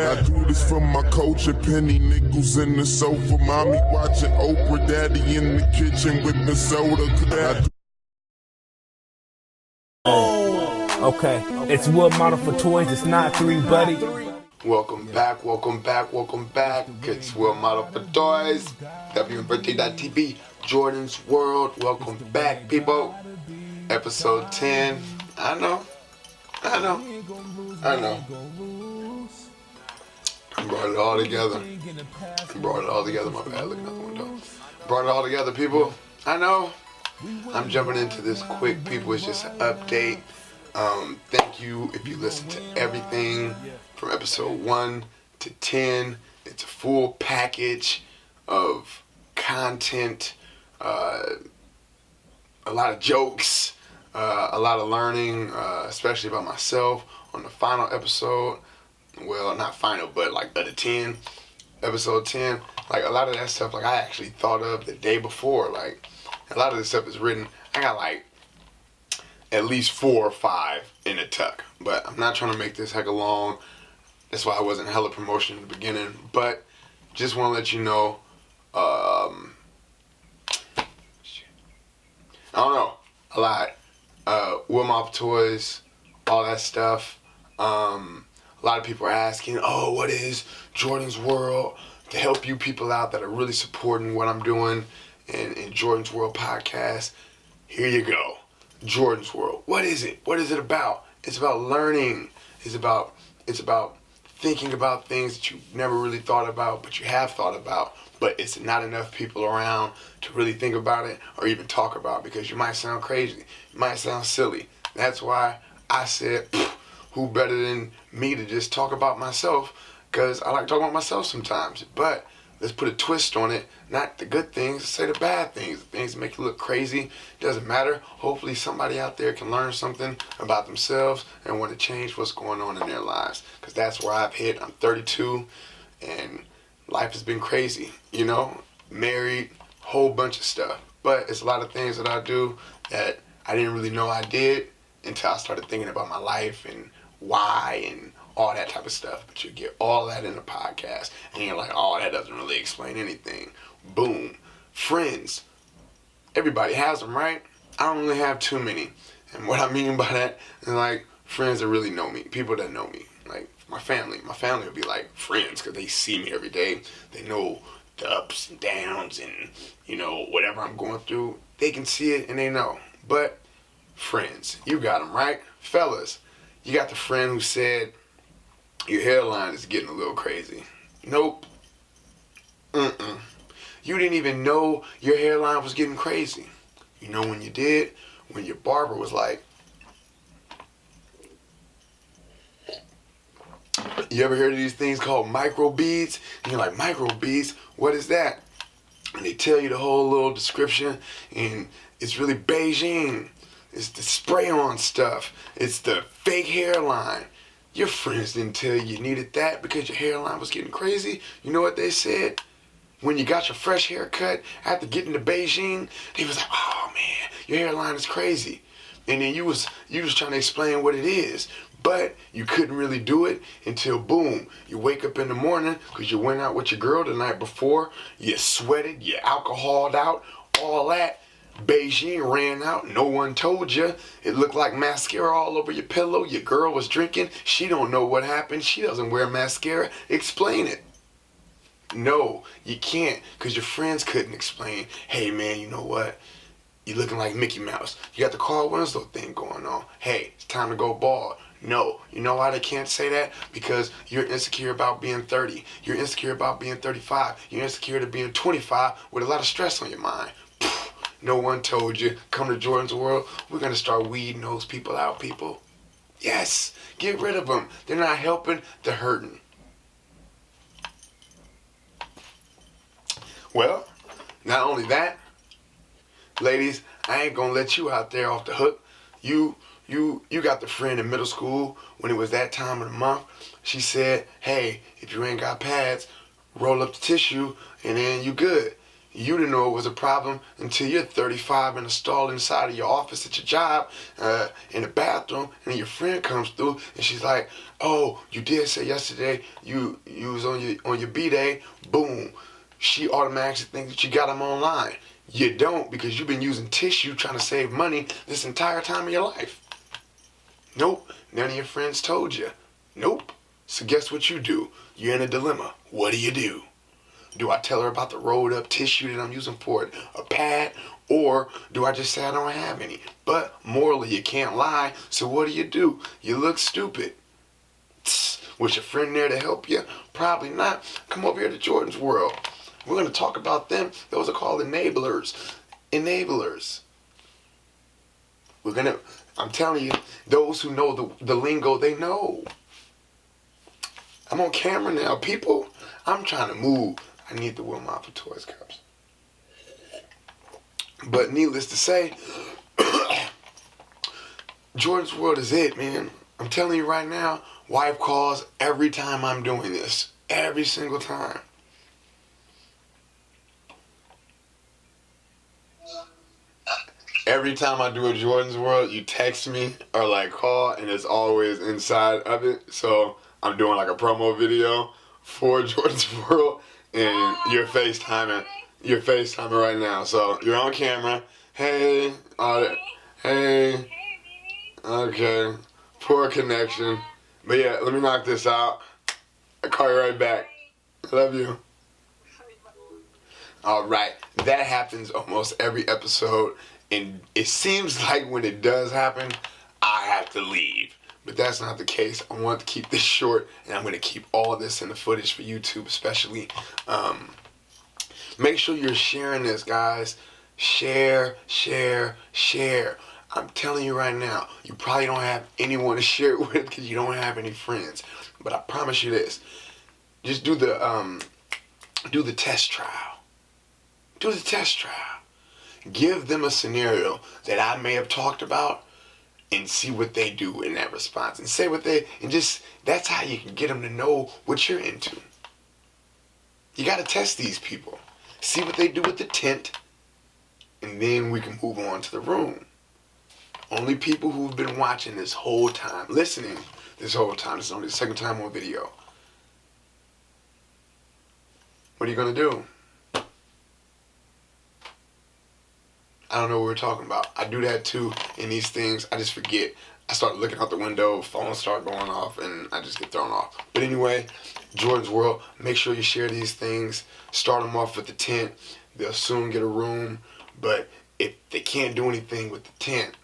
I do this for my culture, penny nickels in the sofa, mommy watching Oprah, daddy in the kitchen with the soda. Okay, it's Wood Model for Toys, it's not 3, buddy. Welcome back. It's Will Model for Toys, WBirthday.tv, Jordan's World. Welcome back, people. Episode 10. I know. I brought it all together. My bad. Looking out the window. Brought it all together, people. I know. I'm jumping into this quick, people. It's just an update. Thank you if you listen to everything from episode 1 to 10. It's a full package of content, a lot of jokes, a lot of learning, especially about myself on the final episode. Well, not final, but like of the 10, episode 10. Like a lot of that stuff, like I actually thought of the day before. Like a lot of this stuff is written. I got like at least 4 or 5 in the tuck, but I'm not trying to make this heck long. That's why I wasn't hella promotion in the beginning, but just want to let you know, I don't know, a lot. Will Model Toys, all that stuff. A lot of people are asking, oh, what is Jordan's World? To help you people out that are really supporting what I'm doing in Jordan's World podcast, here you go. Jordan's World. What is it? What is it about? It's about learning. It's about thinking about things that you've never really thought about, but you have thought about, but it's not enough people around to really think about it or even talk about, because you might sound crazy. You might sound silly. That's why I said, who better than me to just talk about myself, because I like talking about myself sometimes, but let's put a twist on it. Not the good things, say the bad things. The things that make you look crazy. Doesn't matter. Hopefully somebody out there can learn something about themselves and want to change what's going on in their lives. Because that's where I've hit. I'm 32 and life has been crazy. You know, married, whole bunch of stuff. But it's a lot of things that I do that I didn't really know I did until I started thinking about my life and why and all that type of stuff. But you get all that in the podcast and you're like, oh, that doesn't really explain anything. Boom. Friends. Everybody has them, right? I don't really have too many. And what I mean by that is like friends that really know me. People that know me. Like my family. My family would be like friends because they see me every day. They know the ups and downs and, you know, whatever I'm going through. They can see it and they know. But friends. You got them, right? Fellas. You got the friend who said, your hairline is getting a little crazy. Nope. You didn't even know your hairline was getting crazy. You know when you did? When your barber was like, you ever heard of these things called microbeads? And you're like, microbeads? What is that? And they tell you the whole little description, and it's really Beijing. It's the spray-on stuff. It's the fake hairline. Your friends didn't tell you needed that because your hairline was getting crazy. You know what they said? When you got your fresh haircut after getting to Beijing, they was like, oh man, your hairline is crazy. And then you was trying to explain what it is, but you couldn't really do it until boom, you wake up in the morning because you went out with your girl the night before, you sweated, you alcoholed out, all that. Beijing ran out, no one told you. It looked like mascara all over your pillow. Your girl was drinking. She don't know what happened. She doesn't wear mascara. Explain it. No, you can't, because your friends couldn't explain. Hey man, you know what? You looking like Mickey Mouse. You got the Carl Winslow thing going on. Hey, it's time to go bald. No, you know why they can't say that? Because you're insecure about being 30. You're insecure about being 35. You're insecure to being 25 with a lot of stress on your mind. No one told you. Come to Jordan's World. We're going to start weeding those people out, people. Yes. Get rid of them. They're not helping. They're hurting. Well, not only that, ladies, I ain't going to let you out there off the hook. You got the friend in middle school when it was that time of the month. She said, hey, if you ain't got pads, roll up the tissue and then you good. You didn't know it was a problem until you're 35 and installed inside of your office at your job, in the bathroom, and your friend comes through and she's like, "Oh, you did say yesterday you was on your B-day." Boom. She automatically thinks that you got them online. You don't, because you've been using tissue trying to save money this entire time of your life. Nope. None of your friends told you. Nope. So guess what you do? You're in a dilemma. What do you do? Do I tell her about the rolled up tissue that I'm using for it, a pad, or do I just say I don't have any? But morally, you can't lie, so what do? You look stupid. Was your friend there to help you? Probably not. Come over here to Jordon's World. We're going to talk about them. Those are called enablers. Enablers. I'm telling you, those who know the lingo, they know. I'm on camera now, people. I'm trying to move. I need the Will Mafia Toys cups. But needless to say, Jordon's World is it, man. I'm telling you right now, wife calls every time I'm doing this. Every single time. Every time I do a Jordon's World, you text me or like call, and it's always inside of it. So I'm doing like a promo video for Jordon's World, and you're FaceTiming right now. So you're on camera. Hey, hey. Okay, poor connection. But yeah, let me knock this out. I'll call you right back. I love you. Alright, that happens almost every episode, and it seems like when it does happen, I have to leave. But that's not the case. I want to keep this short, and I'm going to keep all this in the footage for YouTube especially. Make sure you're sharing this, guys. Share, share, share. I'm telling you right now, you probably don't have anyone to share it with because you don't have any friends. But I promise you this. Just do the test trial. Do the test trial. Give them a scenario that I may have talked about and see what they do in that response. And say what that's how you can get them to know what you're into. You got to test these people. See what they do with the tent, and then we can move on to the room. Only people who've been watching this whole time, listening this whole time, this is only the second time on video. What are you going to do? I don't know what we're talking about. I do that too in these things. I just forget. I start looking out the window, phones start going off, and I just get thrown off. But anyway, Jordon's World, make sure you share these things. Start them off with the tent. They'll soon get a room. But if they can't do anything with the tent,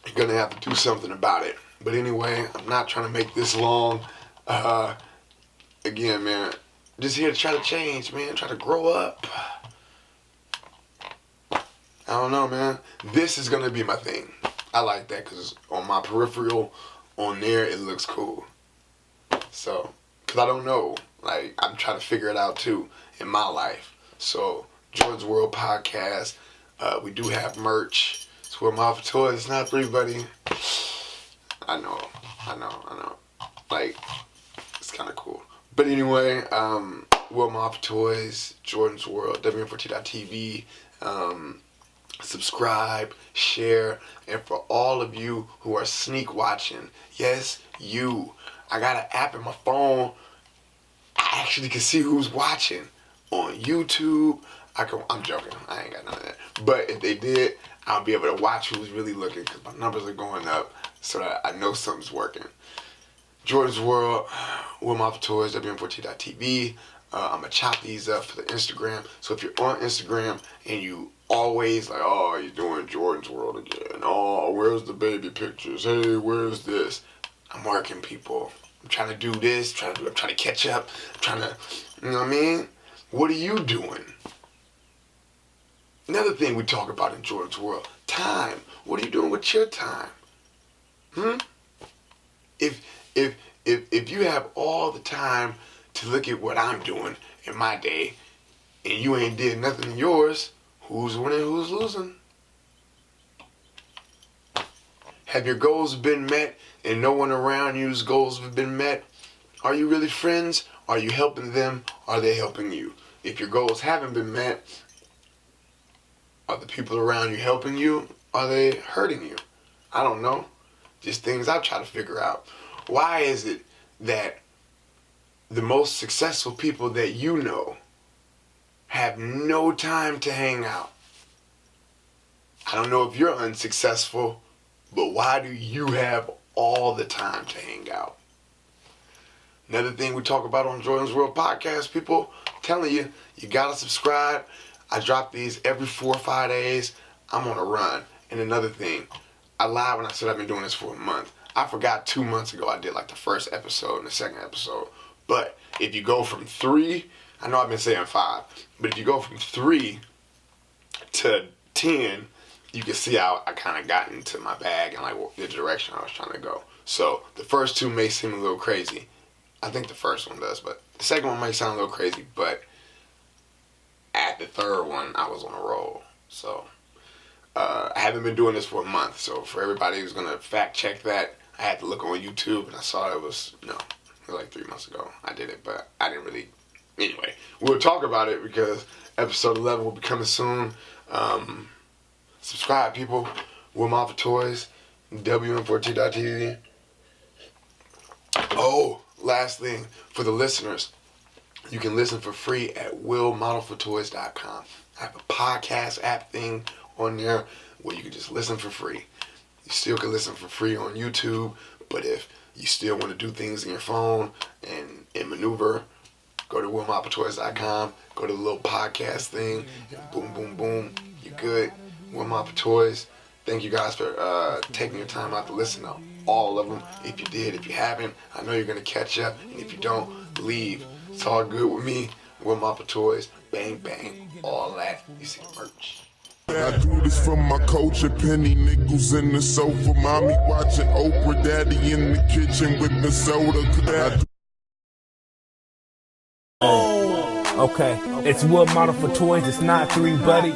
you're going to have to do something about it. But anyway, I'm not trying to make this long. Again, man, just here to try to change, man. Try to grow up. I don't know, man. This is going to be my thing. I like that because on my peripheral, on there, it looks cool. So, because I don't know. Like, I'm trying to figure it out, too, in my life. So, Jordon's World Podcast. We do have merch. It's Will Mafia Toys. It's not for everybody. I know. Like, it's kind of cool. But anyway, Will Mafia Toys, Jordon's World, WM4T.TV. Subscribe, share, and for all of you who are sneak watching, yes, you. I got an app in my phone. I actually can see who's watching on YouTube. I'm joking. I ain't got none of that. But if they did, I'll be able to watch who's really looking because my numbers are going up so that I know something's working. Jordon's World, Will Mafia Toys, WM4T.TV. I'm going to chop these up for the Instagram. So if you're on Instagram and you always like, oh, you're doing Jordon's World again. Oh, where's the baby pictures? Hey, where's this? I'm working, people. I'm trying to do this. I'm trying to catch up. I'm trying to, you know what I mean? What are you doing? Another thing we talk about in Jordon's World, time. What are you doing with your time? If you have all the time to look at what I'm doing in my day, and you ain't did nothing in yours, who's winning, who's losing? Have your goals been met and no one around you's goals have been met? Are you really friends? Are you helping them? are they helping you? If your goals haven't been met, are the people around you helping you? Are they hurting you? I don't know. Just things I've tried to figure out. Why is it that the most successful people that you know have no time to hang out? I don't know if you're unsuccessful, but why do you have all the time to hang out? Another thing we talk about on Jordan's World Podcast, people, I'm telling you, you gotta subscribe. I drop these every 4 or 5 days. I'm on a run. And another thing, I lied when I said I've been doing this for a month. I forgot 2 months ago I did like the first episode and the second episode. But if you go from 3, I know I've been saying 5, but if you go from 3 to 10, you can see how I kind of got into my bag and like the direction I was trying to go. So the first 2 may seem a little crazy. I think the first one does, but the second one might sound a little crazy. But at the third one, I was on a roll. So I haven't been doing this for a month. So for everybody who's gonna fact check that, I had to look on YouTube and I saw it was like 3 months ago. I did it, but I didn't really. Anyway, we'll talk about it because episode 11 will be coming soon. Subscribe, people. Will Mafia Toys, WM14.TV. Oh, last thing for the listeners, you can listen for free at willmodelfortoys.com. I have a podcast app thing on there where you can just listen for free. You still can listen for free on YouTube, but if you still want to do things in your phone and maneuver, go to willmodelfortoys.com, go to the little podcast thing, and boom, boom, boom, you're good. Will Mafia Toys. Thank you guys for taking your time out to listen to all of them. If you did, if you haven't, I know you're going to catch up. And if you don't, leave. It's all good with me. Will Mafia Toys. Bang, bang. All that. You see the merch. I do this for my culture, penny nickels in the sofa, mommy watching Oprah, daddy in the kitchen with the soda. Okay, it's Will Model for Toys. It's not 3, buddy.